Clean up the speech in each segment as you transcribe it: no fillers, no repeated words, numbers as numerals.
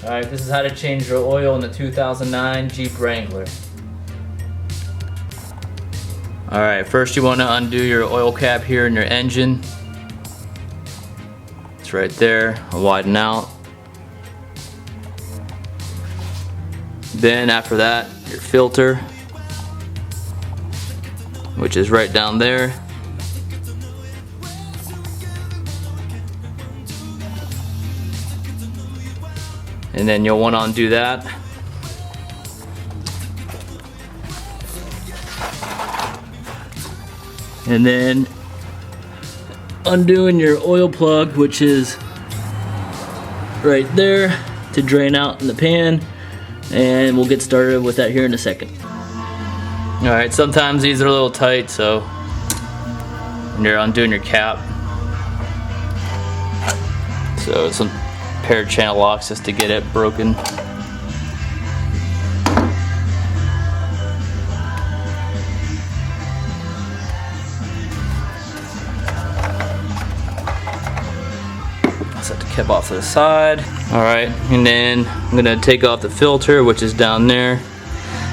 Alright, this is how to change your oil in the 2009 Jeep Wrangler. Alright, first you want to undo your oil cap here in your engine. It's right there, widen out. Then after that, your filter, which is right down there. And then you'll want to undo that. And then undoing your oil plug, which is right there, to drain out in the pan. And we'll get started with that here in a second. Alright, sometimes these are a little tight, so when you're undoing your cap, so some pair of channel locks just to get it broken. Set the cap off to the side. Alright, and then I'm gonna take off the filter, which is down there.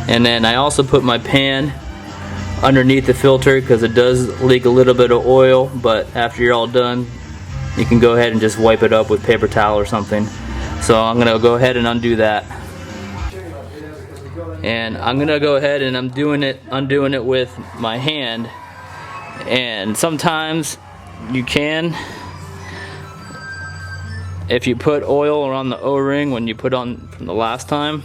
And then I also put my pan underneath the filter because it does leak a little bit of oil, but after you're all done, you can go ahead and just wipe it up with paper towel or something. So I'm gonna go ahead and undo that. And I'm gonna go ahead and undoing it with my hand. And sometimes you can, if you put oil around the O-ring when you put on from the last time.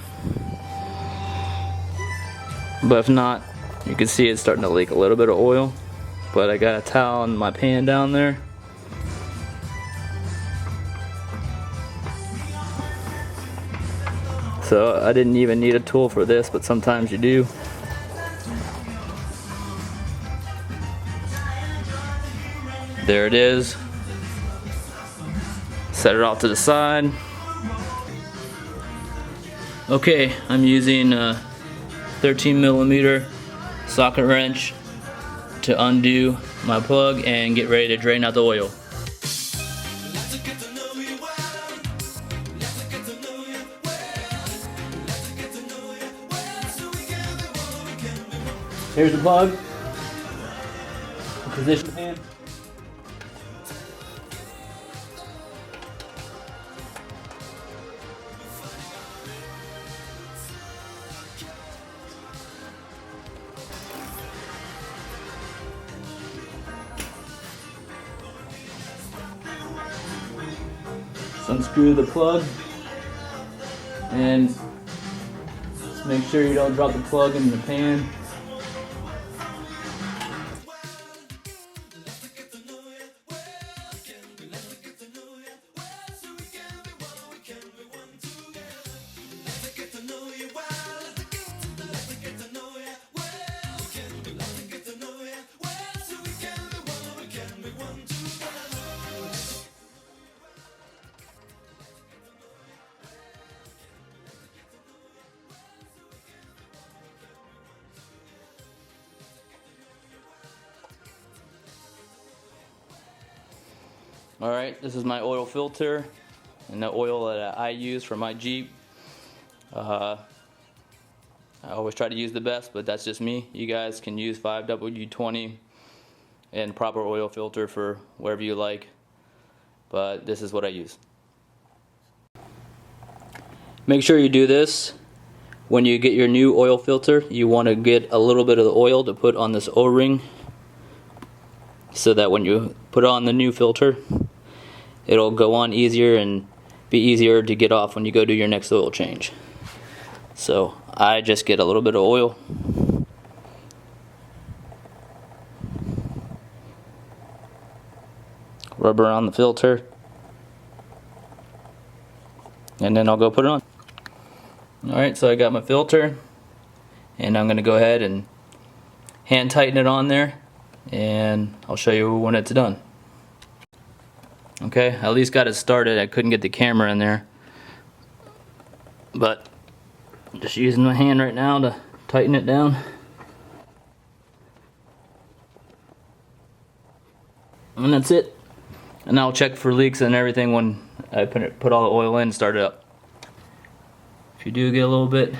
But if not, you can see it's starting to leak a little bit of oil. But I got a towel in my pan down there. So I didn't even need a tool for this, but sometimes you do. There it is. Set it off to the side. Okay, I'm using a 13mm socket wrench to undo my plug and get ready to drain out the oil. Here's the plug. Position the pan. Unscrew the plug and just make sure you don't drop the plug in the pan. Alright, this is my oil filter and the oil that I use for my Jeep. I always try to use the best, but that's just me. You guys can use 5W20 and proper oil filter for wherever you like, but this is what I use. Make sure you do this when you get your new oil filter. You want to get a little bit of the oil to put on this O-ring so that when you put on the new filter, it'll go on easier and be easier to get off when you go do your next oil change. So I just get a little bit of oil. Rub around the filter. And then I'll go put it on. Alright, so I got my filter. And I'm going to go ahead and hand tighten it on there. And I'll show you when it's done. Okay, I at least got it started. I couldn't get the camera in there, but I'm just using my hand right now to tighten it down. And that's it. And I'll check for leaks and everything when I put all the oil in and start it up. If you do get a little bit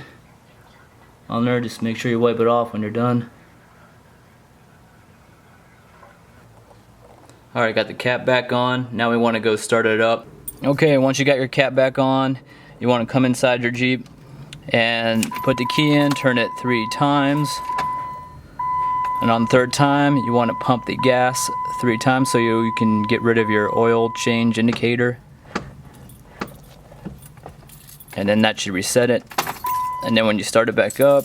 on there, just make sure you wipe it off when you're done. Alright, got the cap back on. Now we want to go start it up. Okay, once you got your cap back on, you want to come inside your Jeep and put the key in, turn it 3 times. And on the 3rd time, you want to pump the gas 3 times so you can get rid of your oil change indicator. And then that should reset it. And then when you start it back up,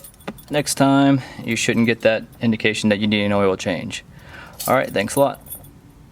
next time, you shouldn't get that indication that you need an oil change. Alright, thanks a lot.